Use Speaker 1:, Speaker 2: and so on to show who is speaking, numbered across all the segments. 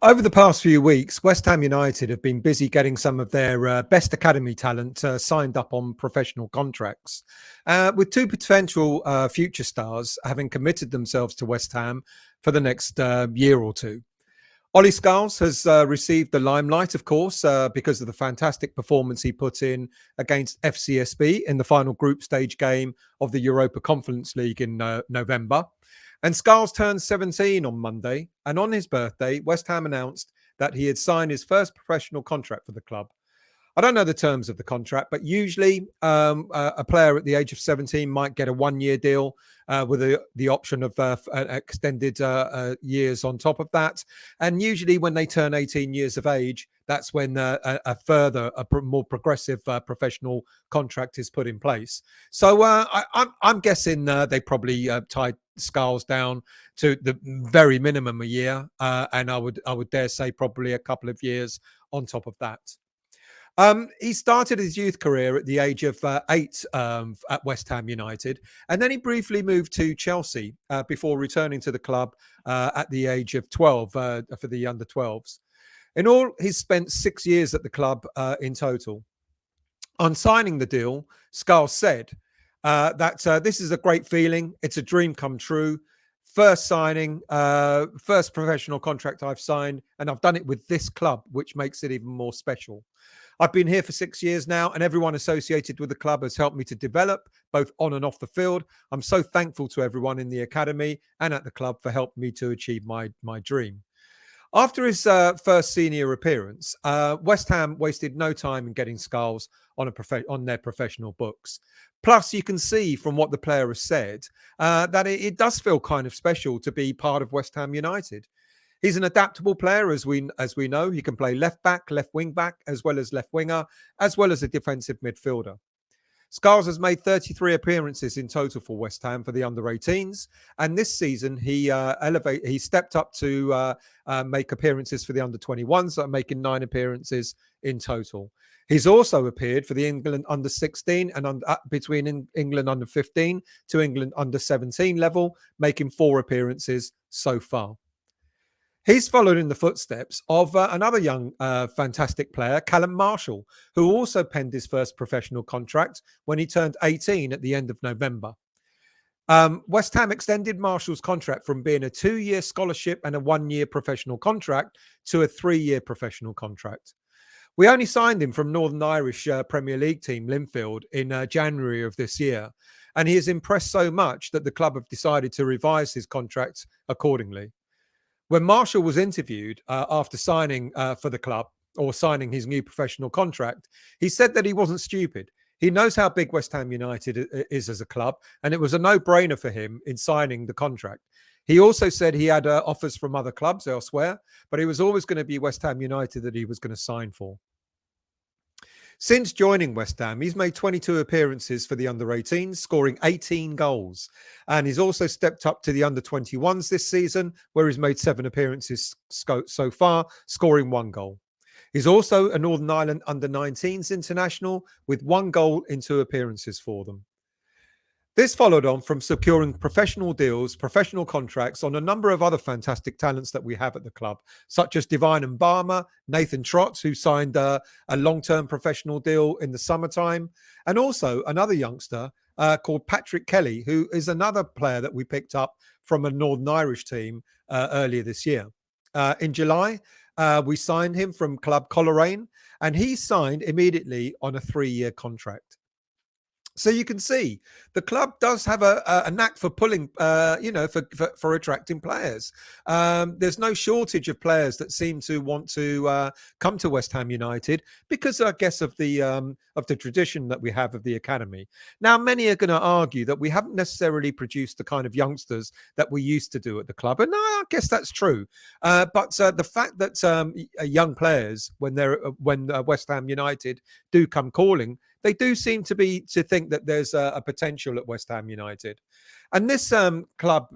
Speaker 1: Over the past few weeks, West Ham United have been busy getting some of their best academy talent signed up on professional contracts, with two potential future stars having committed themselves to West Ham for the next year or two. Ollie Scarles has received the limelight, of course, because of the fantastic performance he put in against FCSB in the final group stage game of the Europa Conference League in November. And Scarles turned 17 on Monday, and on his birthday, West Ham announced that he had signed his first professional contract for the club. I don't know the terms of the contract, but usually a player at the age of 17 might get a 1 year deal with the option of extended years on top of that. And usually when they turn 18 years of age, that's when a more progressive professional contract is put in place. So I'm guessing they probably tied Scarles down to the very minimum a year. And I would dare say probably a couple of years on top of that. He started his youth career at the age of 8 at West Ham United, and then he briefly moved to Chelsea before returning to the club at the age of 12 for the under 12s. In all, he's spent 6 years at the club in total. On signing the deal, Scarles said that this is a great feeling. It's a dream come true. First signing, first professional contract I've signed, and I've done it with this club, which makes it even more special. I've been here for 6 years now, and everyone associated with the club has helped me to develop both on and off the field. I'm so thankful to everyone in the academy and at the club for helping me to achieve my dream. After his first senior appearance, West Ham wasted no time in getting Scarles on their professional books. Plus, you can see from what the player has said that it does feel kind of special to be part of West Ham United. He's an adaptable player, as we know. He can play left back, left wing back, as well as left winger, as well as a defensive midfielder. Scarles has made 33 appearances in total for West Ham for the under-18s, and this season he stepped up to make appearances for the under-21s, so making 9 appearances in total. He's also appeared for the England under-16 and between England under-15 to England under-17 level, making 4 appearances so far. He's followed in the footsteps of another young, fantastic player, Callum Marshall, who also penned his first professional contract when he turned 18 at the end of November. West Ham extended Marshall's contract from being a 2-year scholarship and a 1-year professional contract to a 3-year professional contract. We only signed him from Northern Irish Premier League team Linfield in January of this year, and he has impressed so much that the club have decided to revise his contract accordingly. When Marshall was interviewed after signing for the club or signing his new professional contract, he said that he wasn't stupid. He knows how big West Ham United is as a club, and it was a no-brainer for him in signing the contract. He also said he had offers from other clubs elsewhere, but it was always going to be West Ham United that he was going to sign for. Since joining West Ham, he's made 22 appearances for the under-18s, scoring 18 goals. And he's also stepped up to the under-21s this season, where he's made 7 appearances so far, scoring 1 goal. He's also a Northern Ireland under-19s international with 1 goal in 2 appearances for them. This followed on from securing professional deals, professional contracts on a number of other fantastic talents that we have at the club, such as Divine and Barmer, Nathan Trotz, who signed a long-term professional deal in the summertime, and also another youngster called Patrick Kelly, who is another player that we picked up from a Northern Irish team earlier this year. In July, we signed him from Club Coleraine, and he signed immediately on a 3-year contract. So you can see the club does have a knack for pulling, for attracting players. There's no shortage of players that seem to want to come to West Ham United because, I guess, of the tradition that we have of the academy. Now, many are going to argue that we haven't necessarily produced the kind of youngsters that we used to do at the club, and I guess that's true. But the fact that young players, when West Ham United do come calling, they do seem to think that there's a potential at West Ham United. And this club,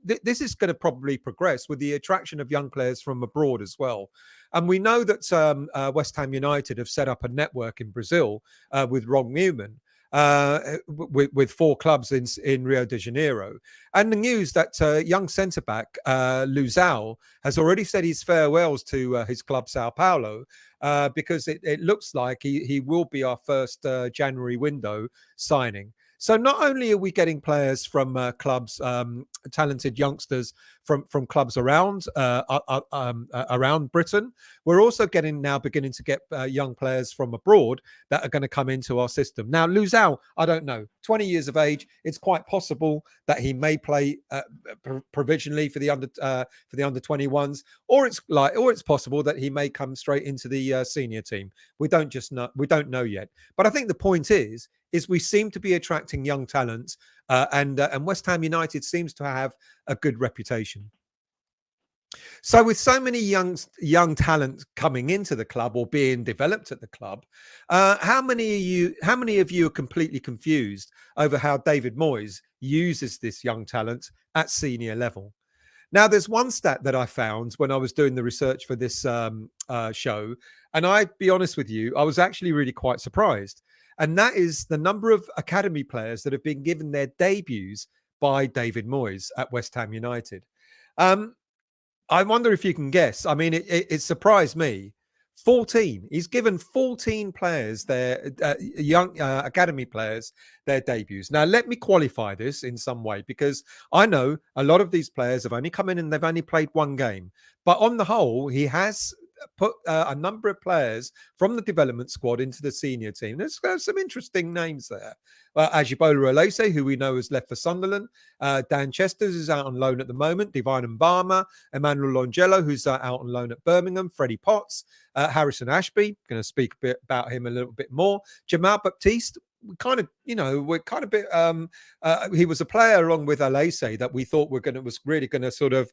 Speaker 1: this is going to probably progress with the attraction of young players from abroad as well. And we know that West Ham United have set up a network in Brazil with Ron Newman. with 4 clubs in Rio de Janeiro. And the news that young centre back Luizao has already said his farewells to his club Sao Paulo, because it looks like he will be our first January window signing. So not only are we getting players from clubs, talented youngsters from clubs around Britain, we're also beginning to get young players from abroad that are going to come into our system. Now, Luizao, I don't know, 20 years of age. It's quite possible that he may play provisionally for the under 21s, or it's possible that he may come straight into the senior team. We don't know yet. But I think the point is we seem to be attracting young talent, and West Ham United seems to have a good reputation. So, with so many young talent coming into the club or being developed at the club, how many of you are completely confused over how David Moyes uses this young talent at senior level? Now, there's one stat that I found when I was doing the research for this show, and I'd be honest with you, I was actually really quite surprised. And that is the number of academy players that have been given their debuts by David Moyes at West Ham United. Um, I wonder if you can guess. I mean, it surprised me. 14. He's given 14 players their young academy players their debuts. Now, let me qualify this in some way, because I know a lot of these players have only come in and they've only played one game. But on the whole, he has put a number of players from the development squad into the senior team. There's some interesting names there. Ajibola Olise, who we know has left for Sunderland. Dan Chesters is out on loan at the moment. Divine Mbama, Emmanuel Longello, who's out on loan at Birmingham. Freddie Potts, Harrison Ashby, going to speak a bit about him a little bit more. Jamal Baptiste, we're kind of bit. He was a player along with Olise that we thought was really going to sort of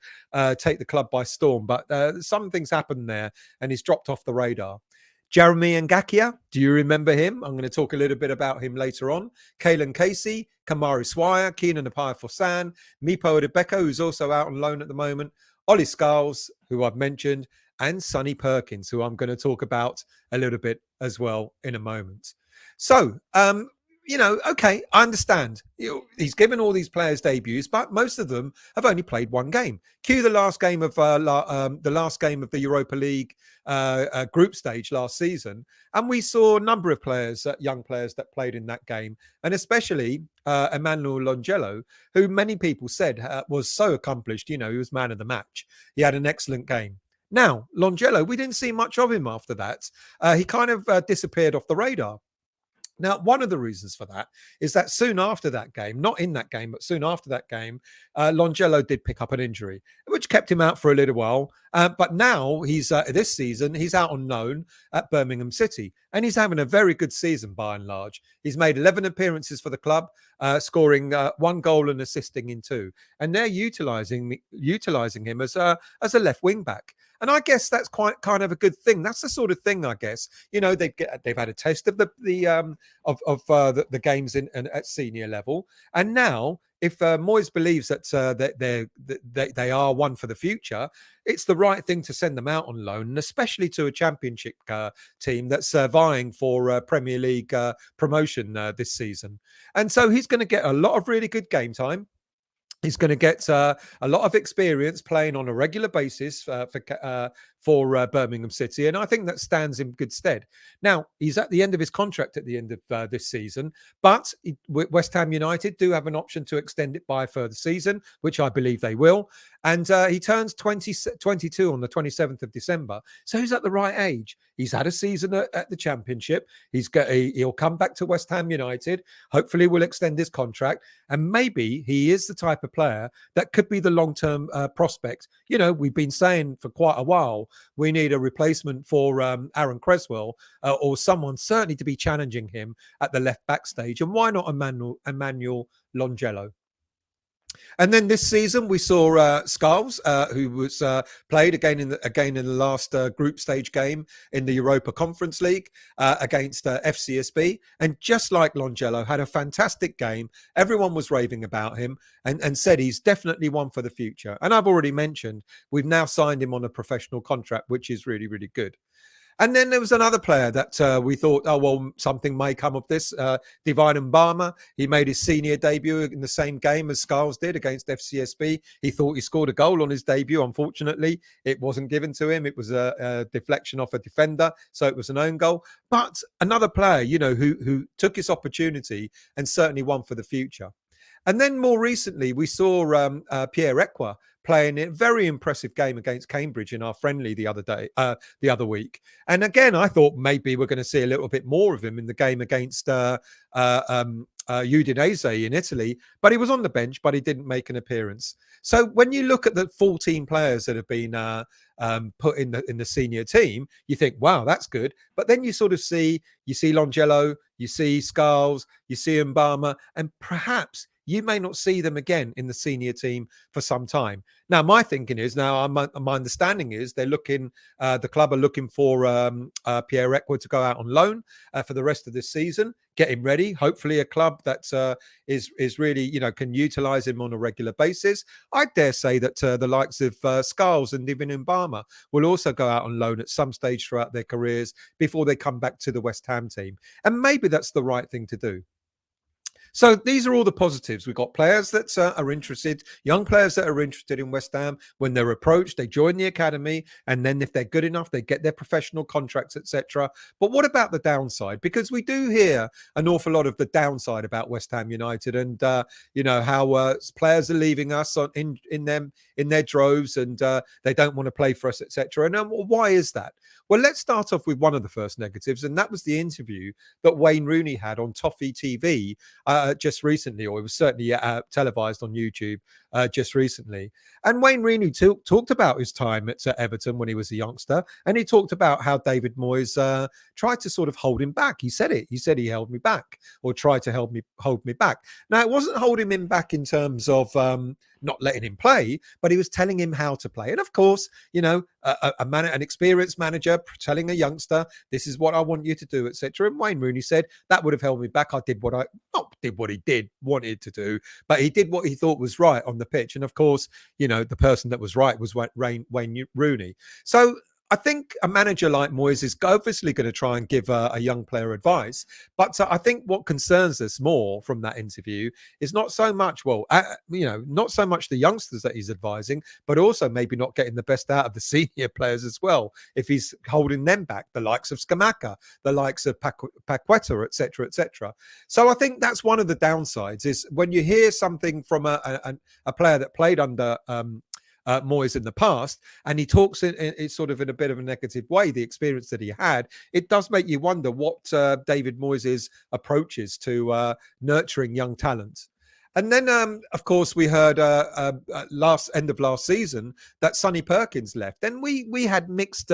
Speaker 1: take the club by storm, but some things happened there, and he's dropped off the radar. Jeremy Ngakia, do you remember him? I'm going to talk a little bit about him later on. Kalen Casey, Kamari Swire, Keenan Apaya-Forsan, Mipo Odebeko, who's also out on loan at the moment, Ollie Scarles, who I've mentioned, and Sonny Perkins, who I'm going to talk about a little bit as well in a moment. So, okay, I understand. He's given all these players debuts, but most of them have only played one game. Cue the last game of the Europa League group stage last season, and we saw a number of players, young players, that played in that game, and especially Emmanuel Longello, who many people said was so accomplished. He was man of the match. He had an excellent game. Now, Longello, we didn't see much of him after that. He kind of disappeared off the radar. Now, one of the reasons for that is that soon after that game, not in that game, but soon after that game, Longello did pick up an injury, which kept him out for a little while. But now this season, he's out on loan at Birmingham City, and he's having a very good season by and large. He's made 11 appearances for the club, scoring 1 goal and assisting in 2. And they're utilising him as a left wing back. And I guess that's quite kind of a good thing. That's the sort of thing, I guess. They've had a taste of the games at senior level, and now if Moyes believes that they are one for the future, it's the right thing to send them out on loan, and especially to a Championship team that's vying for Premier League promotion this season. And so he's going to get a lot of really good game time. He's going to get a lot of experience playing on a regular basis for Birmingham City, and I think that stands in good stead. Now, he's at the end of his contract at the end of this season, but West Ham United do have an option to extend it by a further season, which I believe they will. And he turns 22 on the 27th of December, so he's at the right age. He's had a season at the Championship. He'll come back to West Ham United. Hopefully, we'll extend his contract, and maybe he is the type of player that could be the long-term prospect. We've been saying for quite a while we need a replacement for Aaron Cresswell, or someone certainly to be challenging him at the left back stage. And why not Emmanuel Longello? And then this season we saw Scarles, who was played again in the last group stage game in the Europa Conference League against FCSB, and just like Longello, had a fantastic game. Everyone was raving about him and said he's definitely one for the future. And I've already mentioned we've now signed him on a professional contract, which is really, really good. And then there was another player that we thought, oh, well, something may come of this. Divine Mbama, he made his senior debut in the same game as Scarles did against FCSB. He thought he scored a goal on his debut. Unfortunately, it wasn't given to him. It was a deflection off a defender, so it was an own goal. But another player, who took his opportunity and certainly won for the future. And then more recently, we saw Pierre Equa playing a very impressive game against Cambridge in our friendly the other week. And again, I thought maybe we're going to see a little bit more of him in the game against Udinese in Italy, but he was on the bench, but he didn't make an appearance. So when you look at the 14 players that have been put in the senior team, you think, wow, that's good. But then you sort of see Longello, you see Scarles, you see Mbama, and perhaps you may not see them again in the senior team for some time. Now, my thinking is, my understanding is the club are looking for Pierre Equa to go out on loan for the rest of this season, get him ready. Hopefully a club that is really, can utilise him on a regular basis. I dare say that the likes of Scarles and Divin Mbama will also go out on loan at some stage throughout their careers before they come back to the West Ham team. And maybe that's the right thing to do. So these are all the positives. We've got players that are interested, young players that are interested in West Ham. When they're approached, they join the academy, and then if they're good enough, they get their professional contracts, etc. But what about the downside? Because we do hear an awful lot of the downside about West Ham United, and how players are leaving us in their droves, and they don't want to play for us, etc. And why is that? Well, let's start off with one of the first negatives, and that was the interview that Wayne Rooney had on Toffee TV just recently, or it was certainly televised on YouTube just recently. And Wayne Rooney talked about his time at Everton when he was a youngster, and he talked about how David Moyes tried to sort of hold him back. He said it. He said he held me back, or tried to hold me back. Now, it wasn't holding him back in terms of not letting him play, but he was telling him how to play. And of course, an experienced manager telling a youngster, this is what I want you to do, etc. And Wayne Rooney said, that would have held me back. I did what he wanted to do, but he did what he thought was right on the pitch. And of course, the person that was right was Wayne Rooney. So I think a manager like Moyes is obviously going to try and give a young player advice. But I think what concerns us more from that interview is not so much, not so much the youngsters that he's advising, but also maybe not getting the best out of the senior players as well. If he's holding them back, the likes of Scamacca, the likes of Paqueta, etc., etc. So I think that's one of the downsides is when you hear something from a player that played under Moyes in the past, and he talks in sort of in a bit of a negative way, the experience that he had, it does make you wonder what David Moyes' approach is to nurturing young talent. And then, of course, we heard end of last season that Sonny Perkins left. And we had mixed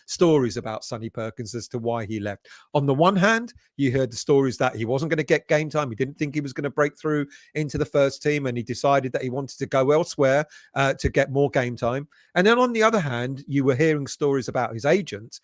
Speaker 1: stories about Sonny Perkins as to why he left. On the one hand, you heard the stories that he wasn't going to get game time. He didn't think he was going to break through into the first team, and he decided that he wanted to go elsewhere to get more game time. And then on the other hand, you were hearing stories about his agent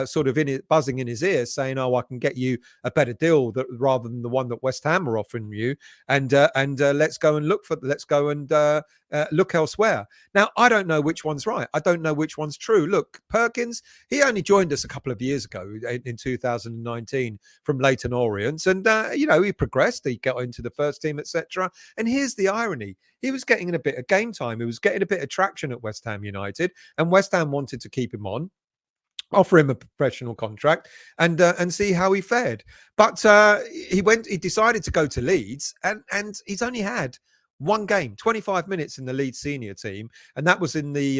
Speaker 1: sort of buzzing in his ear saying, oh, I can get you a better deal rather than the one that West Ham are offering you. And let's go and look elsewhere. Now, I don't know which one's right. I don't know which one's true. Look, Perkins, he only joined us a couple of years ago in 2019 from Leyton Orient, and he progressed. He got into the first team, etc. And here's the irony: he was getting a bit of game time. He was getting a bit of traction at West Ham United, and West Ham wanted to keep him on, offer him a professional contract, and see how he fared. But he decided to go to Leeds, and he's only had one game, 25 minutes in the Leeds senior team, and that was in the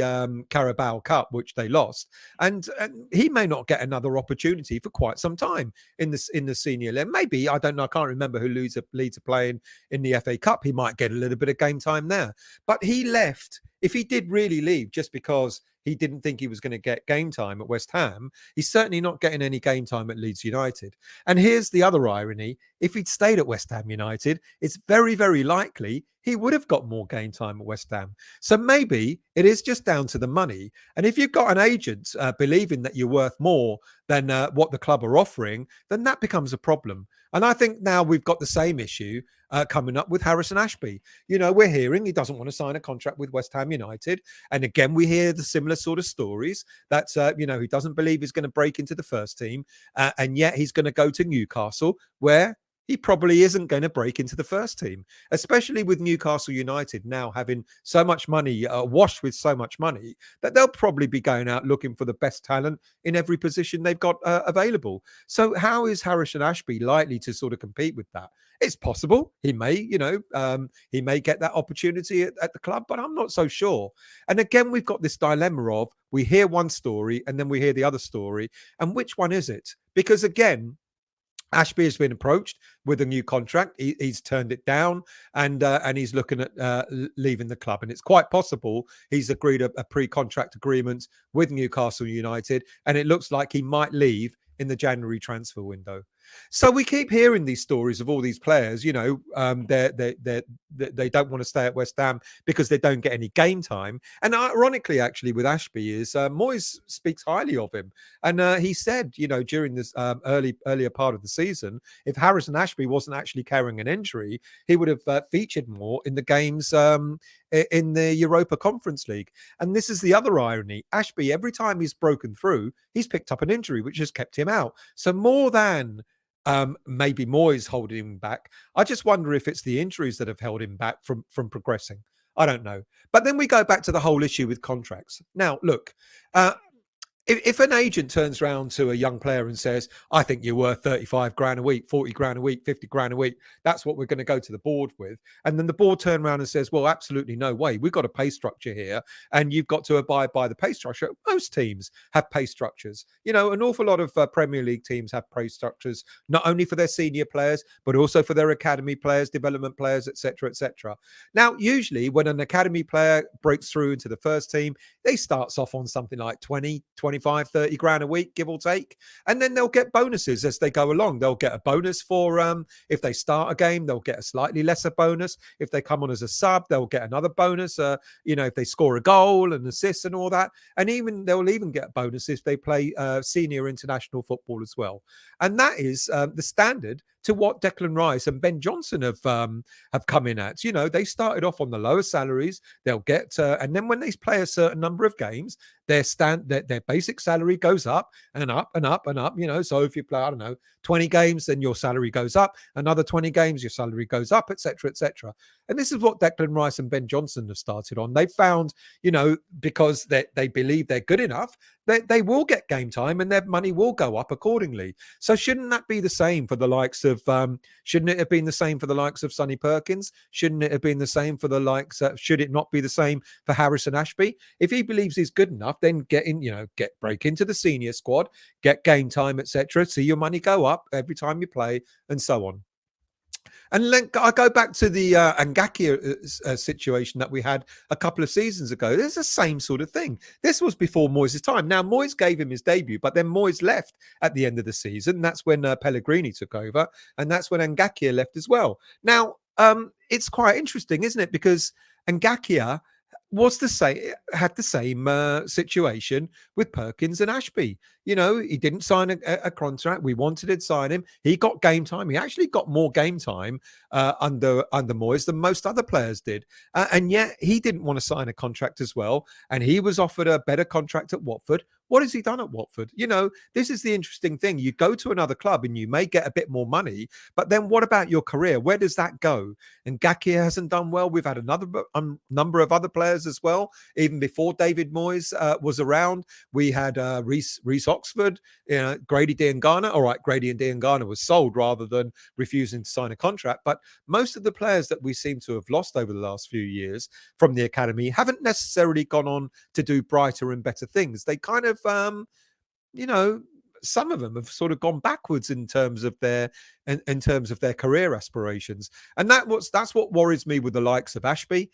Speaker 1: Carabao Cup, which they lost. And he may not get another opportunity for quite some time in the senior league. Maybe, I don't know, I can't remember who Leeds are playing in the FA Cup. He might get a little bit of game time there. But he left. If he did really leave just because he didn't think he was going to get game time at West Ham, he's certainly not getting any game time at Leeds United. And here's the other irony: if he'd stayed at West Ham United, it's very, very likely he would have got more game time at West Ham. So maybe it is just down to the money. And if you've got an agent believing that you're worth more than what the club are offering, then that becomes a problem. And I think now we've got the same issue coming up with Harrison Ashby. We're hearing he doesn't want to sign a contract with West Ham United. And again, we hear the similar sort of stories that, he doesn't believe he's going to break into the first team. And yet he's going to go to Newcastle, where he probably isn't going to break into the first team, especially with Newcastle United now having so much money, washed with so much money, that they'll probably be going out looking for the best talent in every position they've got available. So how is Harrison Ashby likely to sort of compete with that? It's possible he may, he may get that opportunity at the club, but I'm not so sure. And again, we've got this dilemma of we hear one story and then we hear the other story. And which one is it? Because again, Ashby has been approached with a new contract. He's turned it down, and he's looking at leaving the club. And it's quite possible he's agreed a pre-contract agreement with Newcastle United, and it looks like he might leave in the January transfer window. So we keep hearing these stories of all these players. They don't want to stay at West Ham because they don't get any game time. And ironically, actually, with Ashby is Moyes speaks highly of him, and he said, during this earlier part of the season, if Harrison Ashby wasn't actually carrying an injury, he would have featured more in the games in the Europa Conference League. And this is the other irony. Ashby, every time he's broken through, he's picked up an injury, which has kept him out. So more than maybe Moyes holding him back, I just wonder if it's the injuries that have held him back from progressing. I don't know. But then we go back to the whole issue with contracts. Now, look, if an agent turns around to a young player and says, I think you're worth 35 grand a week, 40 grand a week, 50 grand a week, that's what we're going to go to the board with. And then the board turn around and says, well, absolutely no way. We've got a pay structure here and you've got to abide by the pay structure. Most teams have pay structures. An awful lot of Premier League teams have pay structures, not only for their senior players, but also for their academy players, development players, etc., etc. Now, usually when an academy player breaks through into the first team, they starts off on something like 20, 25, 30 grand a week, give or take. And then they'll get bonuses as they go along. They'll get a bonus for if they start a game, they'll get a slightly lesser bonus. If they come on as a sub, they'll get another bonus. If they score a goal and assist and all that. And they'll even get a bonus if they play senior international football as well. And that is the standard to what Declan Rice and Ben Johnson have come in at. They started off on the lower salaries. They'll get, and then when they play a certain number of games, their basic salary goes up and up and up and up. So if you play, I don't know, 20 games, then your salary goes up. Another 20 games, your salary goes up, etc., etc. And this is what Declan Rice and Ben Johnson have started on. They found, because they believe they're good enough, they will get game time and their money will go up accordingly. So shouldn't that be the same for the likes of, shouldn't it have been the same for the likes of Sonny Perkins? Shouldn't it have been the same for the likes, should it not be the same for Harrison Ashby? If he believes he's good enough, then break into the senior squad, get game time, etc. See your money go up every time you play and so on. And then I go back to the Ngakia situation that we had a couple of seasons ago. There's the same sort of thing. This was before Moyes' time. Now, Moyes gave him his debut, but then Moyes left at the end of the season. That's when Pellegrini took over, and that's when Ngakia left as well. Now, it's quite interesting, isn't it? Because Ngakia had the same situation with Perkins and Ashby. He didn't sign a contract. We wanted to sign him. He got game time. He actually got more game time under Moyes than most other players did. And yet he didn't want to sign a contract as well. And he was offered a better contract at Watford. What has he done at Watford? This is the interesting thing. You go to another club and you may get a bit more money, but then what about your career? Where does that go? And Ngakia hasn't done well. We've had another number of other players as well. Even before David Moyes was around, we had Reece Oxford, Grady Diangana. All right, Grady and Diangana was sold rather than refusing to sign a contract. But most of the players that we seem to have lost over the last few years from the academy haven't necessarily gone on to do brighter and better things. They kind of, some of them have sort of gone backwards in terms of their career aspirations, and that's what worries me with the likes of Ashby,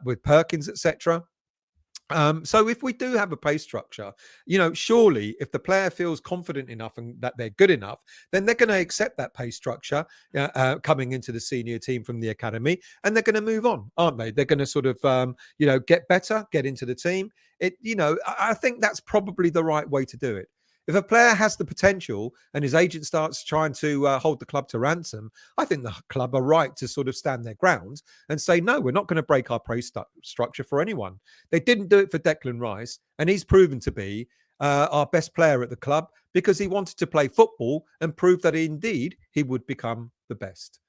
Speaker 1: with Perkins, etc. So if we do have a pay structure, surely if the player feels confident enough and that they're good enough, then they're going to accept that pay structure coming into the senior team from the academy, and they're going to move on, aren't they? They're going to sort of, get better, get into the team. I think that's probably the right way to do it. If a player has the potential and his agent starts trying to hold the club to ransom, I think the club are right to sort of stand their ground and say, no, we're not going to break our pay structure for anyone. They didn't do it for Declan Rice, and he's proven to be our best player at the club because he wanted to play football and prove that indeed he would become the best.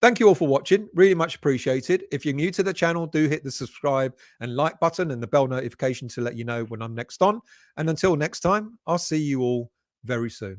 Speaker 1: Thank you all for watching. Really much appreciated. If you're new to the channel, do hit the subscribe and like button and the bell notification to let you know when I'm next on. And until next time, I'll see you all very soon.